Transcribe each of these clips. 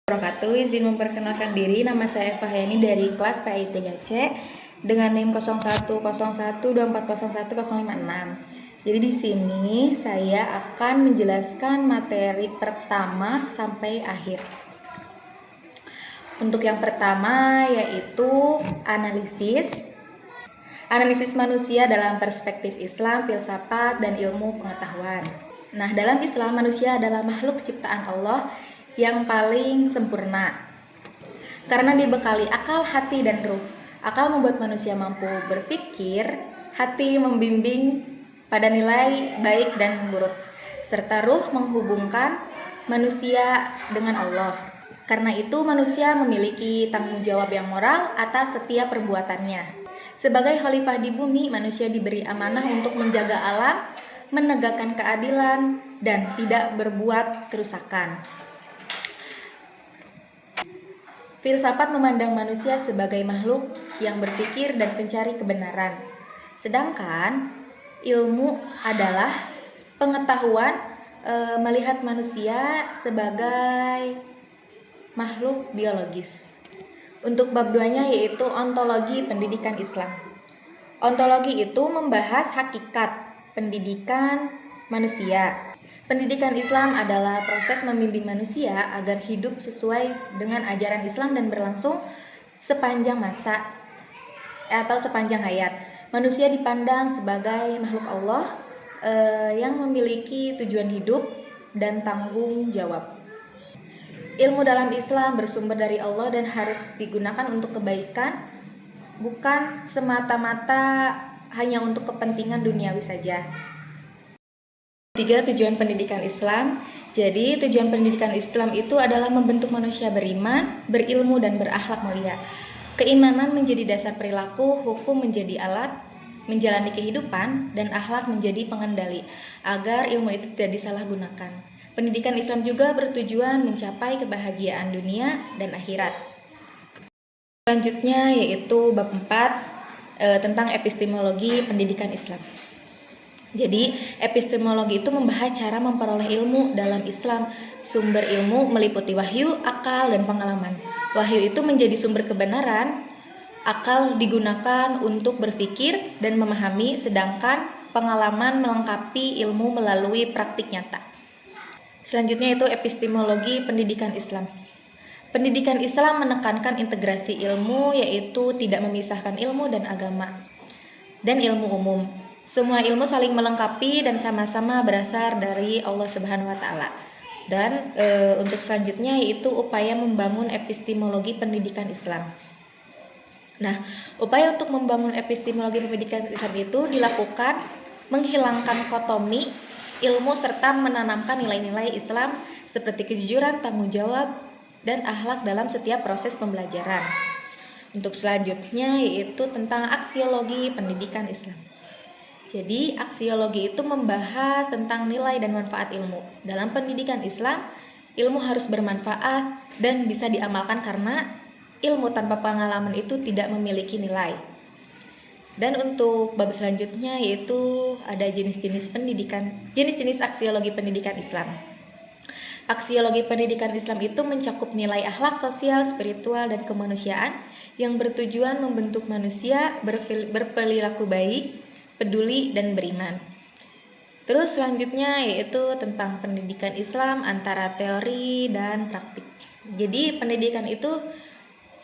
Wabarakatuh. Izin memperkenalkan diri, nama saya Eva Hayani dari kelas PAI 3C dengan NIM 0101240156. Jadi di sini saya akan menjelaskan materi pertama sampai akhir. Untuk yang pertama yaitu analisis manusia dalam perspektif Islam, filsafat, dan ilmu pengetahuan. Nah, dalam Islam manusia adalah makhluk ciptaan Allah yang paling sempurna karena dibekali akal, hati, dan ruh. Akal membuat manusia mampu berpikir, hati membimbing pada nilai baik dan buruk, serta ruh menghubungkan manusia dengan Allah. Karena itu manusia memiliki tanggung jawab yang moral atas setiap perbuatannya. Sebagai khalifah di bumi, manusia diberi amanah untuk menjaga alam, menegakkan keadilan, dan tidak berbuat kerusakan. Filsafat memandang manusia sebagai makhluk yang berpikir dan pencari kebenaran. Sedangkan ilmu adalah pengetahuan melihat manusia sebagai makhluk biologis. Untuk bab 2-nya yaitu ontologi pendidikan Islam. Ontologi itu membahas hakikat pendidikan manusia. Pendidikan Islam adalah proses membimbing manusia agar hidup sesuai dengan ajaran Islam dan berlangsung sepanjang masa atau sepanjang hayat. Manusia dipandang sebagai makhluk Allah yang memiliki tujuan hidup dan tanggung jawab. Ilmu dalam Islam bersumber dari Allah dan harus digunakan untuk kebaikan, bukan semata-mata hanya untuk kepentingan duniawi saja. 3. Tujuan pendidikan Islam. Jadi tujuan pendidikan Islam itu adalah membentuk manusia beriman, berilmu, dan berakhlak mulia. Keimanan menjadi dasar perilaku, hukum menjadi alat menjalani kehidupan, dan akhlak menjadi pengendali agar ilmu itu tidak disalahgunakan. Pendidikan Islam juga bertujuan mencapai kebahagiaan dunia dan akhirat. Selanjutnya yaitu bab 4 tentang epistemologi pendidikan Islam. Jadi, epistemologi itu membahas cara memperoleh ilmu dalam Islam. Sumber ilmu meliputi wahyu, akal, dan pengalaman. Wahyu itu menjadi sumber kebenaran, akal digunakan untuk berpikir dan memahami, sedangkan pengalaman melengkapi ilmu melalui praktik nyata. Selanjutnya itu epistemologi pendidikan Islam. Pendidikan Islam menekankan integrasi ilmu, yaitu tidak memisahkan ilmu dan agama dan ilmu umum. Semua ilmu saling melengkapi dan sama-sama berasal dari Allah Subhanahu wa taala. Dan untuk selanjutnya yaitu upaya membangun epistemologi pendidikan Islam. Nah, upaya untuk membangun epistemologi pendidikan Islam itu dilakukan menghilangkan kotomi ilmu serta menanamkan nilai-nilai Islam seperti kejujuran, tanggung jawab, dan akhlak dalam setiap proses pembelajaran. Untuk selanjutnya yaitu tentang aksiologi pendidikan Islam. Jadi, aksiologi itu membahas tentang nilai dan manfaat ilmu. Dalam pendidikan Islam, ilmu harus bermanfaat dan bisa diamalkan karena ilmu tanpa pengalaman itu tidak memiliki nilai. Dan untuk bab selanjutnya yaitu ada jenis-jenis aksiologi pendidikan Islam. Aksiologi pendidikan Islam itu mencakup nilai akhlak, sosial, spiritual, dan kemanusiaan yang bertujuan membentuk manusia berperilaku baik, peduli, dan beriman. Terus selanjutnya yaitu tentang pendidikan Islam antara teori dan praktik. Jadi pendidikan itu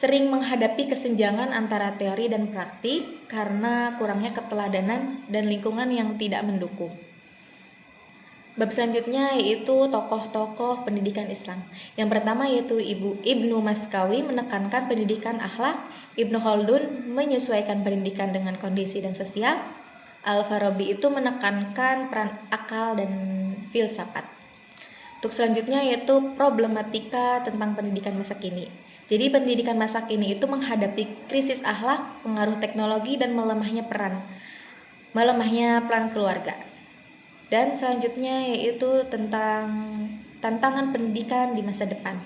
sering menghadapi kesenjangan antara teori dan praktik karena kurangnya keteladanan dan lingkungan yang tidak mendukung. Bab selanjutnya yaitu tokoh-tokoh pendidikan Islam. Yang pertama yaitu Ibnu Maskawi menekankan pendidikan akhlak, Ibnu Khaldun menyesuaikan pendidikan dengan kondisi dan sosial, Al-Farabi itu menekankan peran akal dan filsafat. Untuk selanjutnya yaitu problematika tentang pendidikan masa kini. Jadi pendidikan masa kini itu menghadapi krisis akhlak, pengaruh teknologi, dan melemahnya peran keluarga. Dan selanjutnya yaitu tentang tantangan pendidikan di masa depan.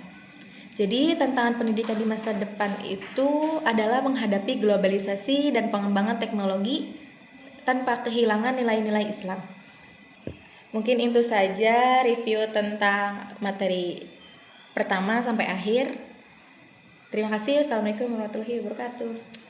Jadi tantangan pendidikan di masa depan itu adalah menghadapi globalisasi dan pengembangan teknologi tanpa kehilangan nilai-nilai Islam. Mungkin itu saja review tentang materi pertama sampai akhir. Terima kasih. Assalamualaikum warahmatullahi wabarakatuh.